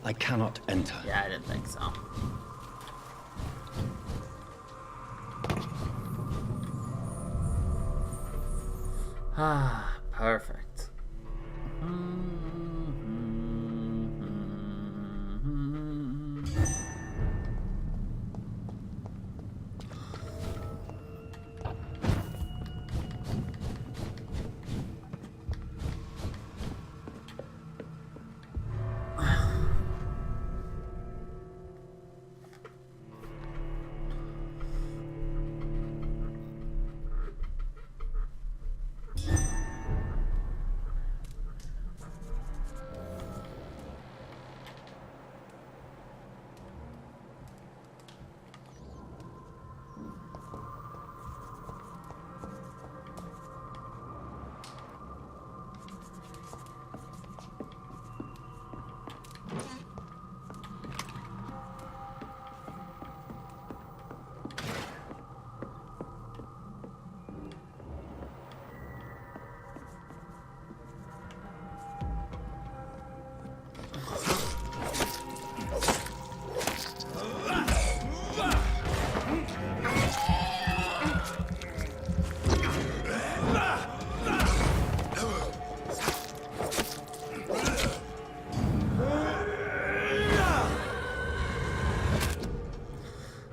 I cannot enter. Yeah, I didn't think so. Ah, perfect.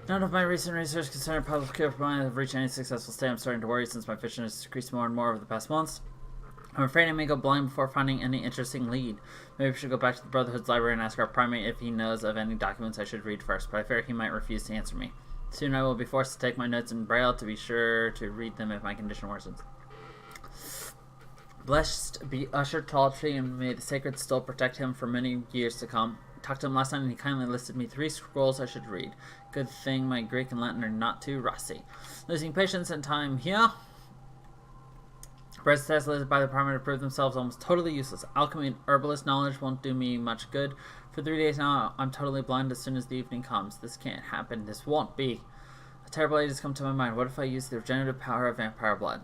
None of my recent research concerning public cure for mine have reached any successful state. I'm starting to worry since my vision has decreased more and more over the past months. I'm afraid I may go blind before finding any interesting lead. Maybe we should go back to the Brotherhood's library and ask our primate if he knows of any documents I should read first, but I fear he might refuse to answer me. Soon I will be forced to take my notes in Braille to be sure to read them if my condition worsens. Blessed be Usher Talltree, and may the sacred stole protect him for many years to come. I talked to him last night and he kindly listed me 3 scrolls I should read. Good thing my Greek and Latin are not too rusty. Losing patience and time here. Breast tests listed by the primate prove themselves almost totally useless. Alchemy and herbalist knowledge won't do me much good. For 3 days now, I'm totally blind as soon as the evening comes. This can't happen. This won't be. A terrible idea has come to my mind. What if I use the regenerative power of vampire blood?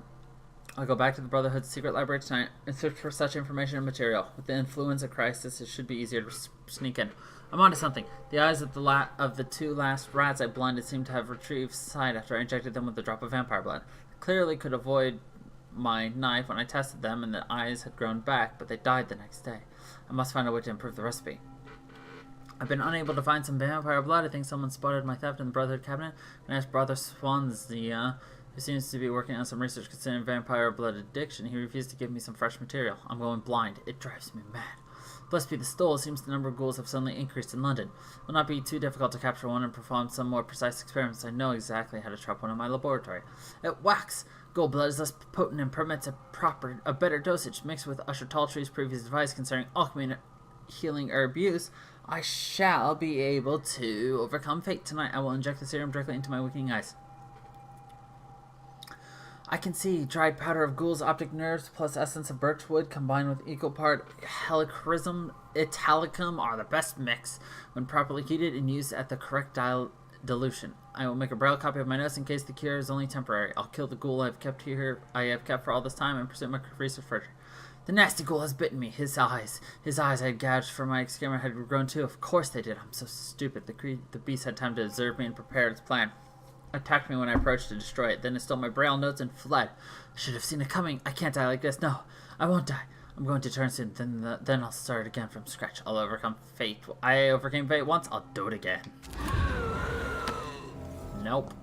I'll go back to the Brotherhood's secret library tonight and search for such information and material. With the influence of crisis, it should be easier to sneak in. I'm onto something. The eyes of the 2 last rats I blinded seem to have retrieved sight after I injected them with a drop of vampire blood. Clearly could avoid my knife when I tested them, and the eyes had grown back, but they died the next day. I must find a way to improve the recipe. I've been unable to find some vampire blood. I think someone spotted my theft in the Brotherhood cabinet. When I asked Brother Swansea, who seems to be working on some research concerning vampire blood addiction, he refused to give me some fresh material. I'm going blind. It drives me mad. Blessed be the stole, it seems the number of ghouls have suddenly increased in London. It will not be too difficult to capture one and perform some more precise experiments. I know exactly how to trap one in my laboratory. It whacks! Ghoul blood is less potent and permits a better dosage. Mixed with Usher Talltree's previous advice concerning alchemy and healing herb use, I shall be able to overcome fate. Tonight I will inject the serum directly into my weakening eyes. I can see dried powder of ghoul's optic nerves plus essence of birchwood combined with equal part helichrysum italicum are the best mix when properly heated and used at the correct dilution. I will make a braille copy of my notes in case the cure is only temporary. I'll kill the ghoul I have kept for all this time and pursue my research further. The nasty ghoul has bitten me. His eyes I had gouged for my experiment had grown too. Of course they did. I'm so stupid. The beast had time to observe me and prepare its plan. Attacked me when I approached to destroy it. Then it stole my braille notes and fled. I should have seen it coming. I can't die like this. No, I won't die. I'm going to turn soon. Then I'll start again from scratch. I'll overcome fate. I overcame fate once. I'll do it again. Nope.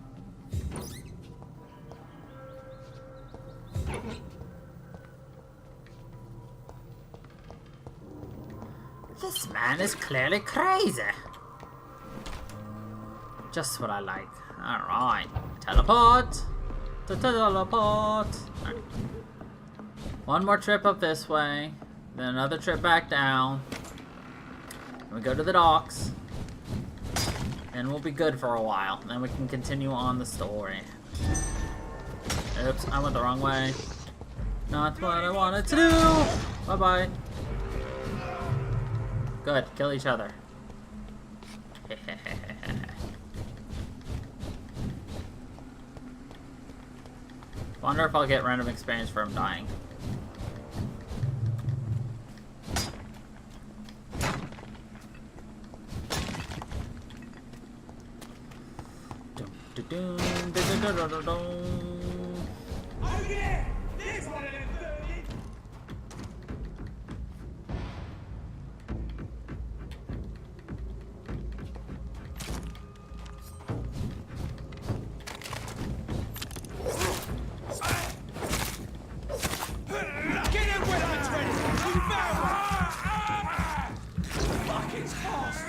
This man is clearly crazy. Just what I like. Alright. Teleport! Teleport! Right. One more trip up this way. Then another trip back down. And we go to the docks. And we'll be good for a while. Then we can continue on the story. Oops, I went the wrong way. Not what I wanted to do! Bye-bye. Good, kill each other. Wonder if I'll get random experience from dying. doom, da da da da da. Oh yeah! There's one of them 30! Get him with the 20! You found one! Fuck, it's fast!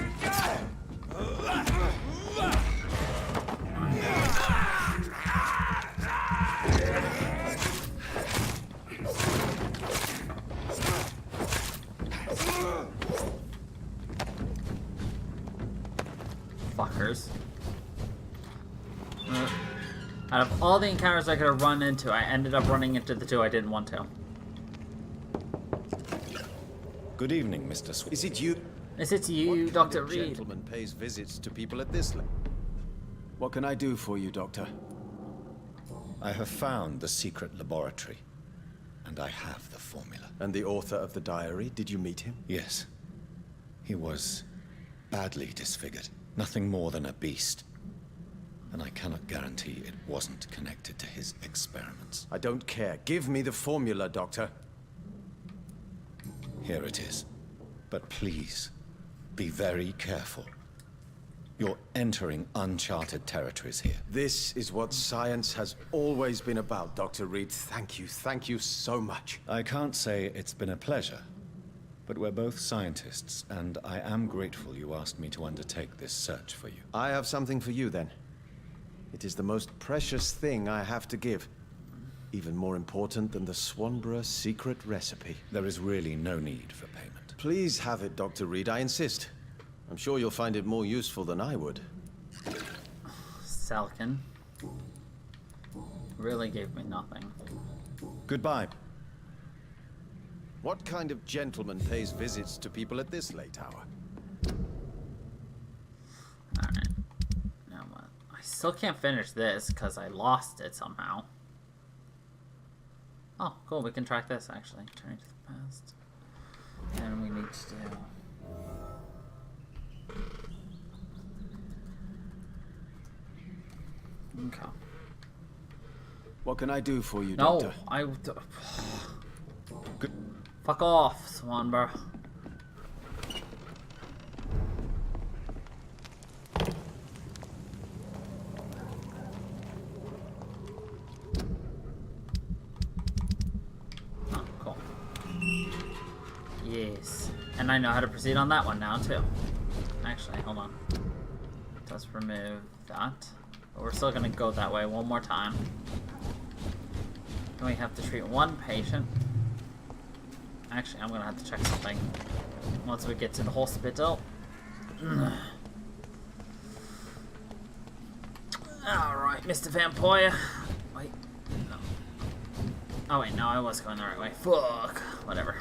Fuckers. Out of all the encounters I could have run into, I ended up running into the two I didn't want to. Good evening, Mr. Sweet. Is it you? Is it you, Dr. What Reid? gentleman pays visits to people at this level? What can I do for you, Doctor? I have found the secret laboratory, and I have the formula. And the author of the diary, did you meet him? Yes. He was badly disfigured. Nothing more than a beast. And I cannot guarantee it wasn't connected to his experiments. I don't care. Give me the formula, Doctor. Here it is. But please, be very careful. You're entering uncharted territories here. This is what science has always been about, Dr. Reid. Thank you so much. I can't say it's been a pleasure, but we're both scientists, and I am grateful you asked me to undertake this search for you. I have something for you, then. It is the most precious thing I have to give. Even more important than the Swanborough secret recipe. There is really no need for payment. Please have it, Dr. Reid. I insist. I'm sure you'll find it more useful than I would. Salkin. Really gave me nothing. Goodbye. What kind of gentleman pays visits to people at this late hour? Alright. Now what? I still can't finish this because I lost it somehow. Oh, cool. We can track this actually. Turning to the past. And we need to do. Okay. What can I do for you, No, Doctor? Good. Fuck off, Swanborough. Oh, cool. Yes. And I know how to proceed on that one now, too. Actually, hold on. Let's remove that. But we're still gonna go that way one more time. And we have to treat one patient. Actually, I'm gonna have to check something once we get to the hospital. Alright, Mr. Vampyr. Wait. No. Oh, wait, no, I was going the right way. Fuck. Whatever.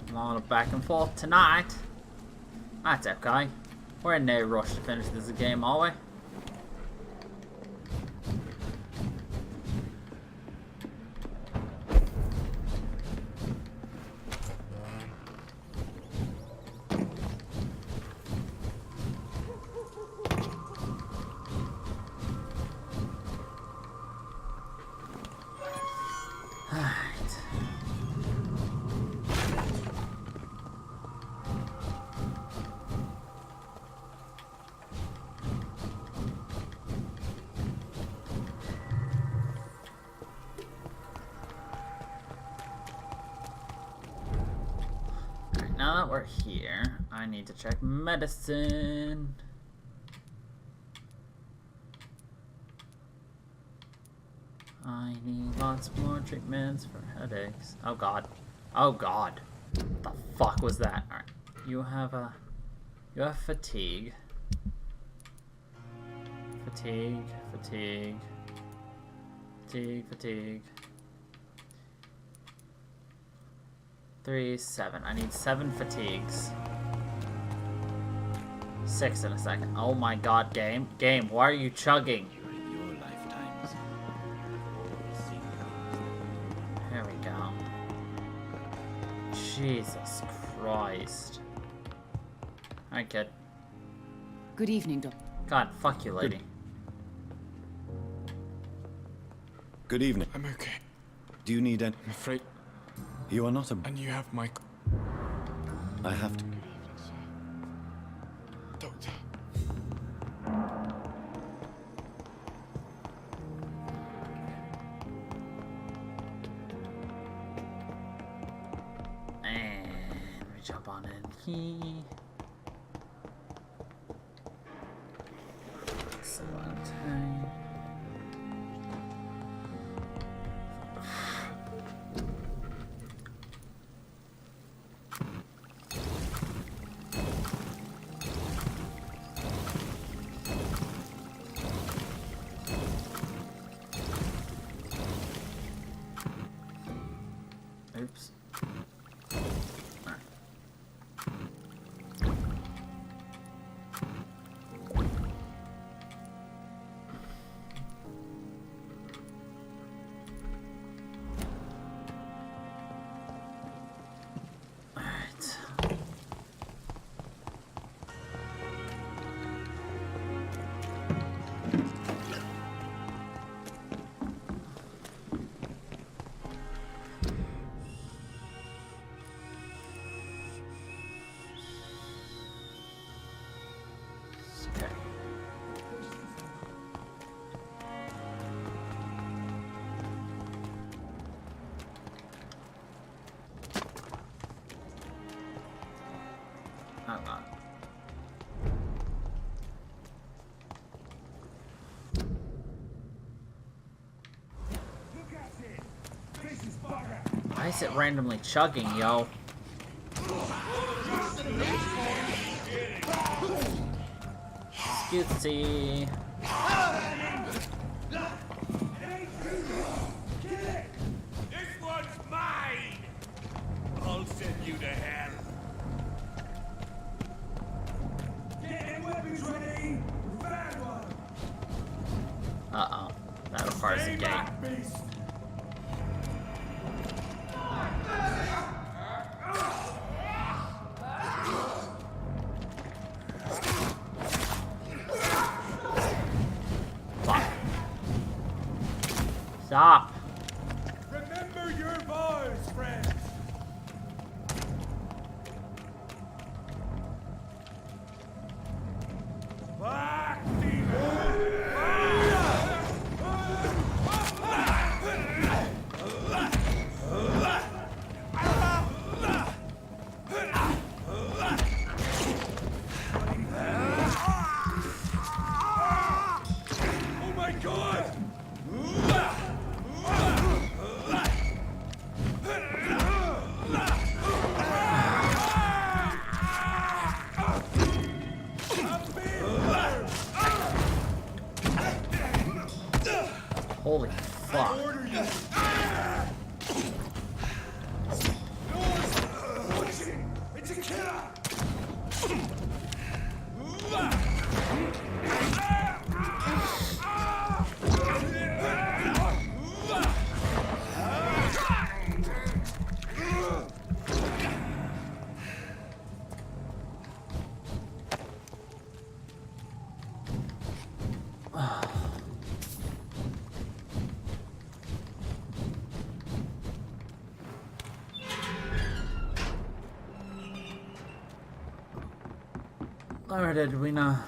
A lot of back and forth tonight. That's okay. We're in no rush to finish this game, are we? Now that we're here, I need to check medicine. I need lots more treatments for headaches. Oh god. Oh god. What the fuck was that? Alright. You have fatigue. Fatigue. 3, 7. I need 7 fatigues. 6 in a second. Oh my god, game. Game, why are you chugging? During your lifetimes. Here we go. Jesus Christ. Hi, kid. Good evening, Doc. God, fuck you, lady. Good evening. I'm okay. Do you need any... I'm afraid. You are not a... And you have my... I have to... Doctor. And we jump on in here. Excellent. Oops. Alright. Okay. Oh god. Why is it randomly chugging, yo? Scootsy. This one's mine! I'll send you to hell. Getting weapons ready! Bad one! Uh-oh. That requires a gate. Beast! Fuck. Stop. Remember your vows, friends! Back, oh my god! Holy fuck. Order you! It's a killer! Alright, Edwina.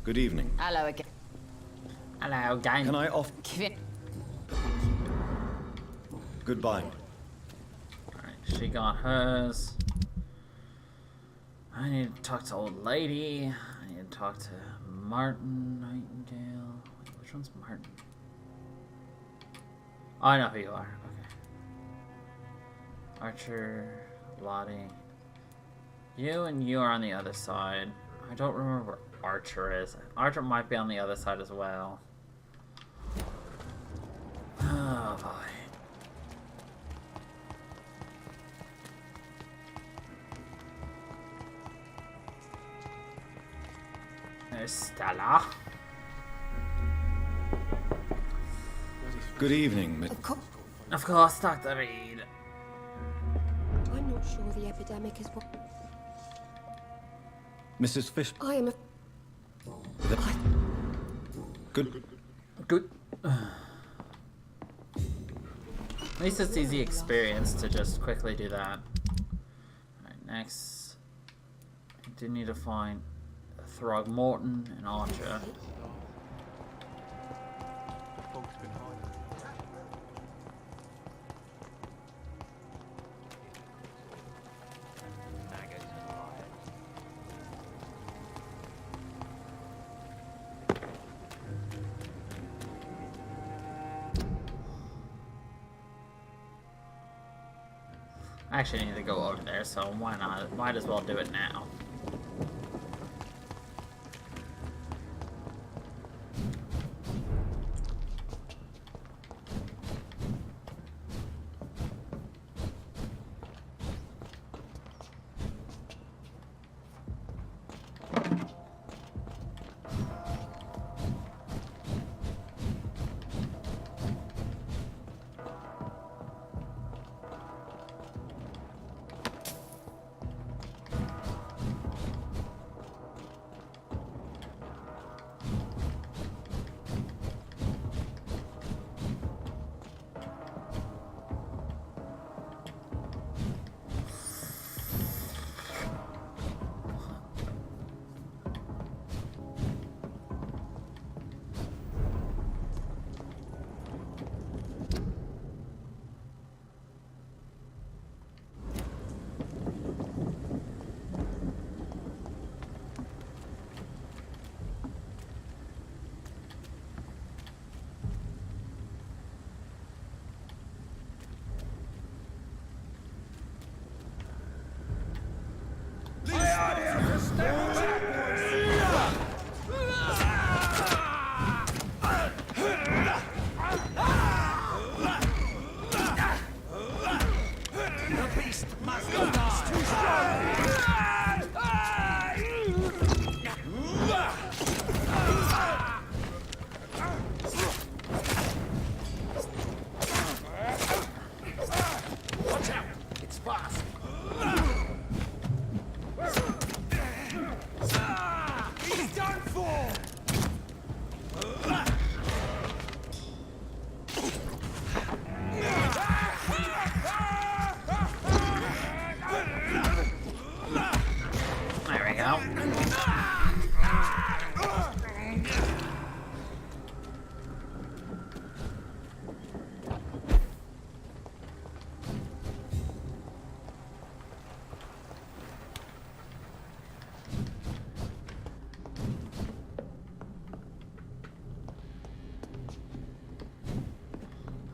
Good evening. Hello again. Hello, gang. Can I off... Kvin. Goodbye. Alright, she got hers. I need to talk to old lady. I need to talk to Martin Nightingale. Wait, which one's Martin? Oh, I know who you are. Okay. Archer, Lottie. You and you are on the other side. I don't remember where Archer is. Archer might be on the other side as well. Oh boy. There's Stella. Good evening, Miss... Of course. Of course, Dr. Reid. I know not sure the epidemic is what Mrs. Fish. I am. Good. Good. At least it's easy experience to just quickly do that. Alright, next. I do need to find Throgmorton and Archer. I actually need to go over there, so why not? Might as well do it now.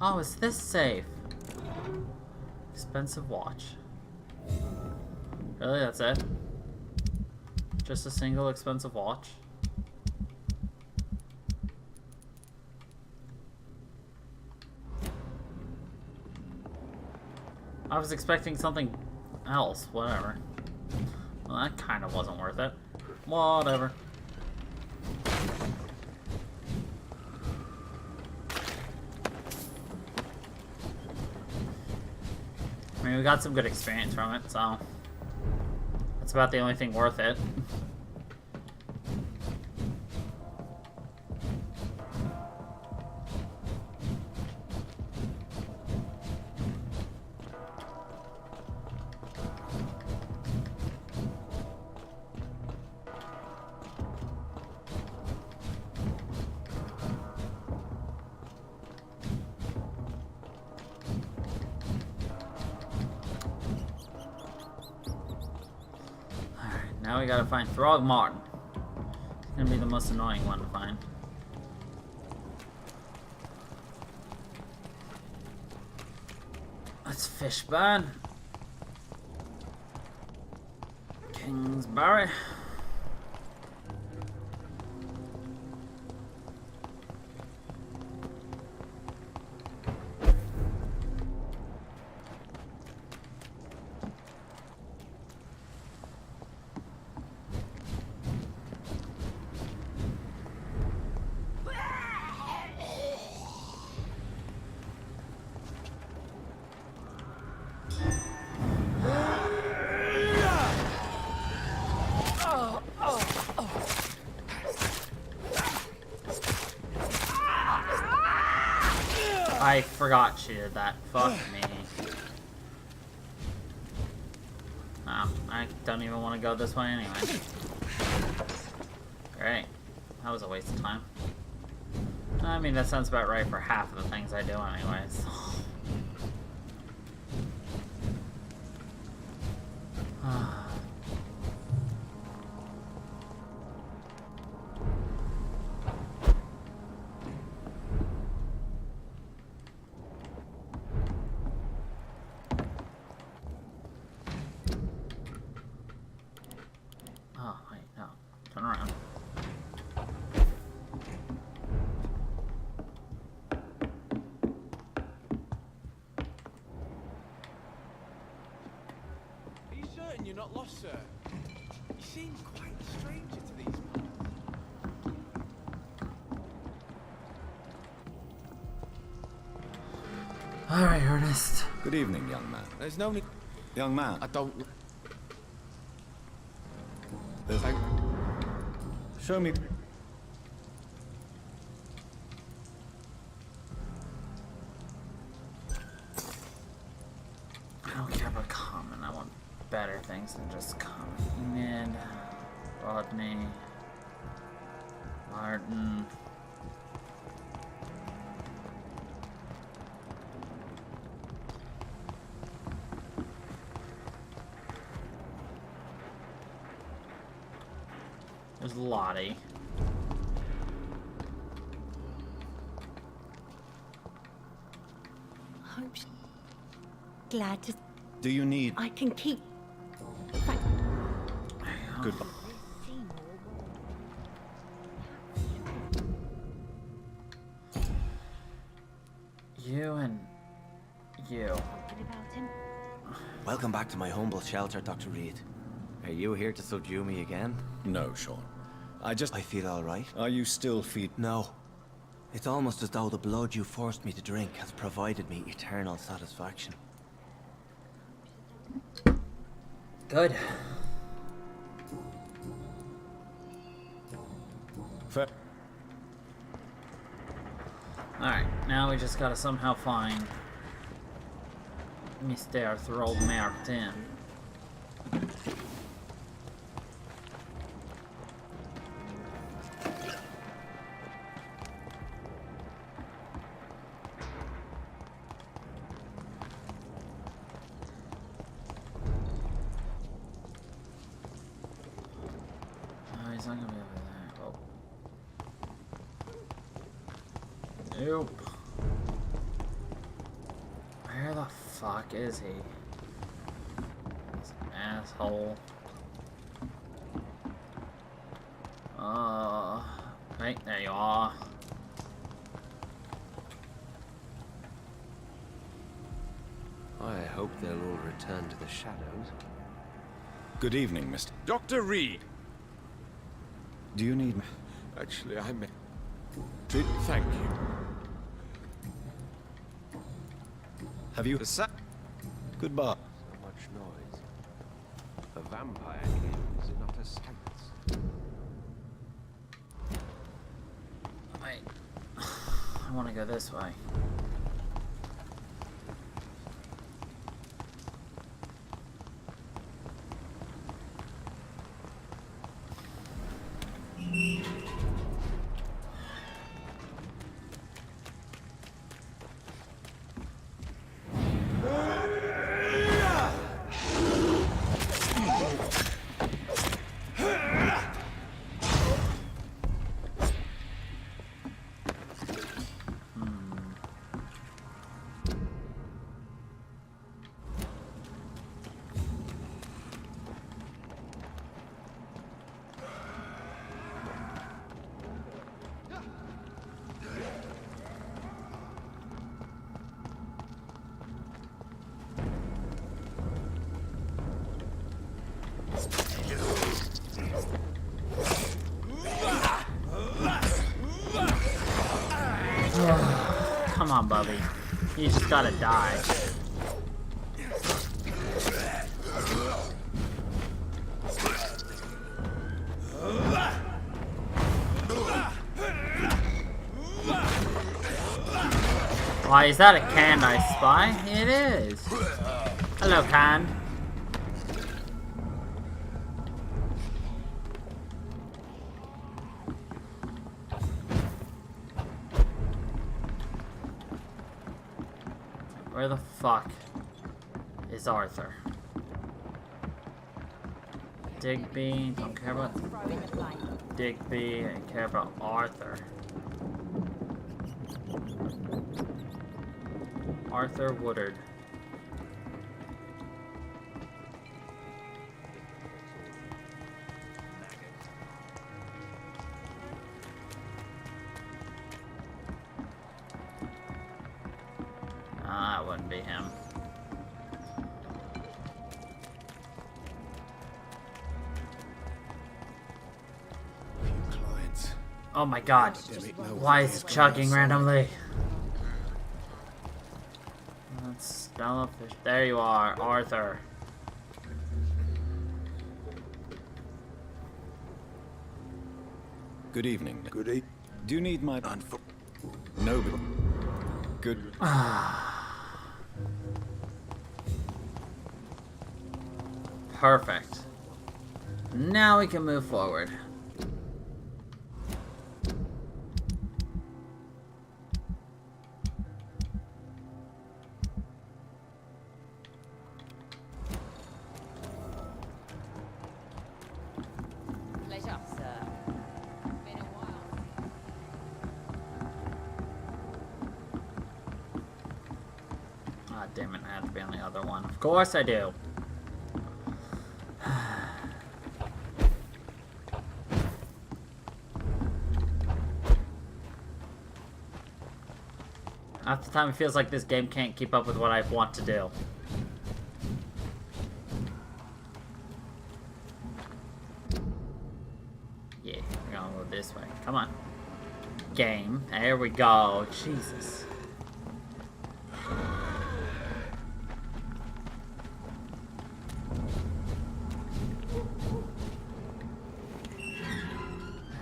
Oh, is this safe? Expensive watch. Really, that's it? Just a single expensive watch? I was expecting something else, whatever. Well, that kind of wasn't worth it. Whatever. I mean, we got some good experience from it, so that's about the only thing worth it. Now we gotta find Throgmorton. It's gonna be the most annoying one to find. That's Fishburne. Kingsbury. forgot she did that. Fuck me. Oh, I don't even want to go this way anyway. Great. That was a waste of time. I mean, that sounds about right for half of the things I do anyways. Oh, wait, no. Turn around. Are you certain you're not lost, sir? You seem quite a stranger to these parts. Alright, Ernest. Good evening, young man. There's no need. Young man. I don't. There's... Show me... I don't care about common. I want better things than just common. Enid, Rodney, Martin. There's Lottie. Hope she's glad to. Do you need... I can keep. Goodbye. You and you. About him. Welcome back to my humble shelter, Dr. Reid. Are you here to subdue me again? No, Sean. I feel all right. Are you still No. It's almost as though the blood you forced me to drink has provided me eternal satisfaction. Good. Fair. Alright, now we just gotta somehow find Mr. Arthur Martin. Oh, he's not gonna be over there. Oh. Nope. Where the fuck is he? This asshole. Right, there you are. I hope they'll all return to the shadows. Good evening, Mr. Dr. Reid. Do you need... Actually, I may. Thank you. Have you... Goodbye. So much noise. The vampire king is in utter silence. Wait. I want to go this way. Come on, Bubby. You just gotta die. Why, is that a canned I spy? It is. Hello, canned. Where the fuck is Arthur? Digby, don't care about Digby, I care about Arthur. Arthur Woodard. Ah, that wouldn't be him. Clients. Oh my god. Why is it chugging randomly? That's Stella Fish. There you are, Arthur. Good evening. Good evening. Do you need my... No, but... Good... Perfect. Now we can move forward. Pleasure, sir. Been a while. Ah, damn it, I have to be on the other one. Of course I do. Half the time it feels like this game can't keep up with what I want to do. Yeah, we're gonna go this way. Come on. Game. There we go. Jesus. There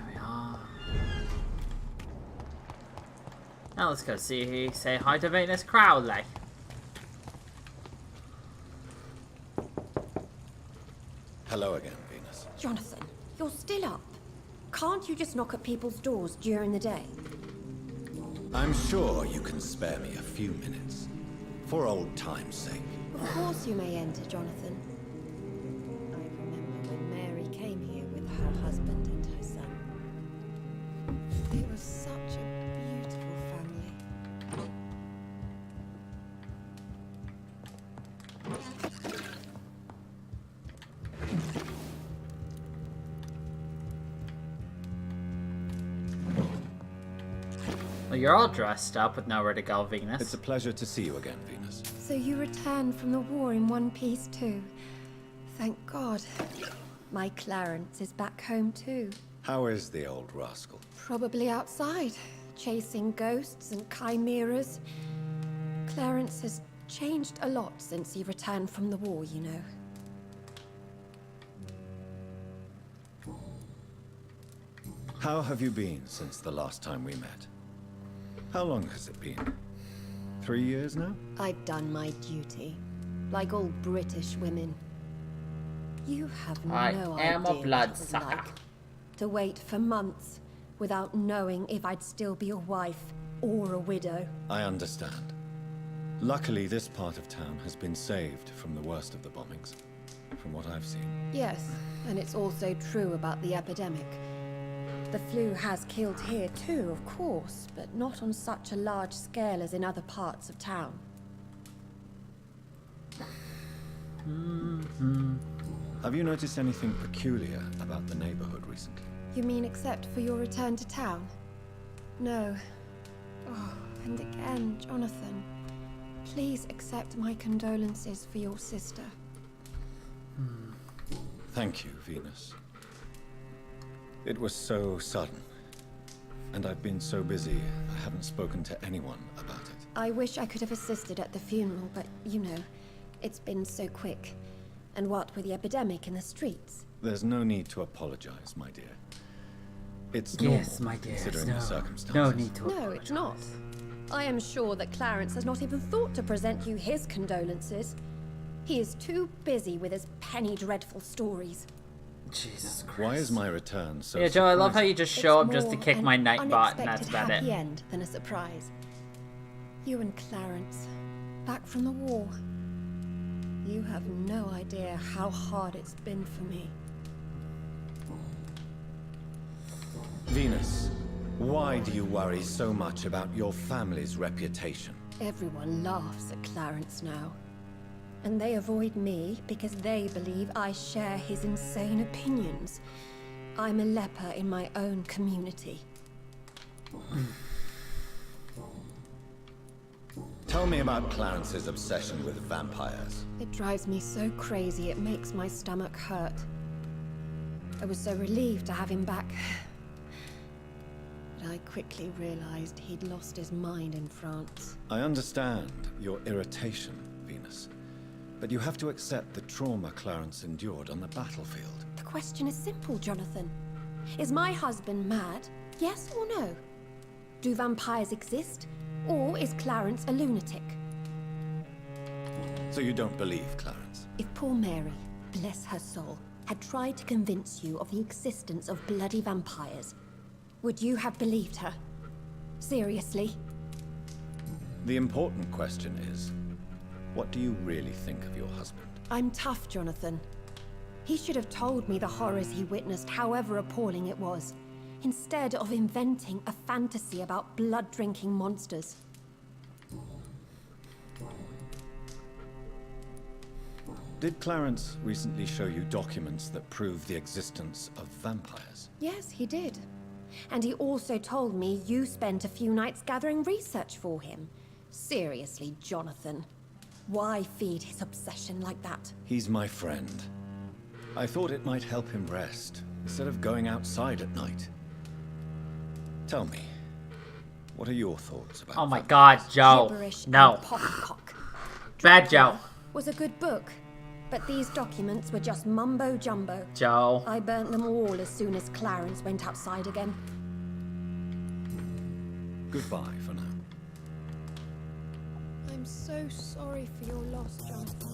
we are. Now let's go say hi to Venus Crowley. Hello again, Venus. Jonathan, you're still up. Can't you just knock at people's doors during the day? I'm sure you can spare me a few minutes. For old time's sake. Of course you may enter, Jonathan. I remember when Mary came here with her husband and her son. They were such a beautiful family. Well, you're all dressed up with nowhere to go, Venus. It's a pleasure to see you again, Venus. So you returned from the war in one piece too. Thank God. My Clarence is back home too. How is the old rascal? Probably outside, chasing ghosts and chimeras. Clarence has changed a lot since he returned from the war, you know. How have you been since the last time we met? How long has it been? 3 years now? I've done my duty, like all British women. You have I no am a idea what it was bloodsucker. like to wait for months without knowing if I'd still be a wife or a widow. I understand. Luckily, this part of town has been saved from the worst of the bombings, from what I've seen. Yes, and it's also true about the epidemic. The flu has killed here too, of course, but not on such a large scale as in other parts of town. Have you noticed anything peculiar about the neighborhood recently? You mean except for your return to town? No. Oh, and again, Jonathan. Please accept my condolences for your sister. Thank you, Venus. It was so sudden. And I've been so busy, I haven't spoken to anyone about it. I wish I could have assisted at the funeral, but you know, it's been so quick. And what with the epidemic in the streets? There's no need to apologize, my dear. It's Yes, normal, my dear. considering the circumstances. No need to No, it's not. I am sure that Clarence has not even thought to present you his condolences. He is too busy with his penny dreadful stories. Jesus Christ. Why is my return so Yeah, Joe, I love how surprising? you just show up just to More kick an my Nightbot, and that's unexpected about happy it. end than a surprise. You and Clarence, back from the war. You have no idea how hard it's been for me. Venus, why do you worry so much about your family's reputation? Everyone laughs at Clarence now. And they avoid me because they believe I share his insane opinions. I'm a leper in my own community. Tell me about Clarence's obsession with vampires. It drives me so crazy it makes my stomach hurt. I was so relieved to have him back. But I quickly realized he'd lost his mind in France. I understand your irritation, Venus. But you have to accept the trauma Clarence endured on the battlefield. The question is simple, Jonathan. Is my husband mad? Yes or no? Do vampires exist? Or is Clarence a lunatic? So you don't believe Clarence? If poor Mary, bless her soul, had tried to convince you of the existence of bloody vampires, would you have believed her? Seriously? The important question is, what do you really think of your husband? I'm tough, Jonathan. He should have told me the horrors he witnessed, however appalling it was, instead of inventing a fantasy about blood-drinking monsters. Did Clarence recently show you documents that prove the existence of vampires? Yes, he did. And he also told me you spent a few nights gathering research for him. Seriously, Jonathan. Why feed his obsession like that? He's my friend. I thought it might help him rest, instead of going outside at night. Tell me, what are your thoughts about Oh my vampires? God, Joe. Gibberish No. and poppycock. Bad Joe. Was a good book, but these documents were just mumbo-jumbo. Joe. I burnt them all as soon as Clarence went outside again. Goodbye for now. I'm so sorry for your loss, Jonathan.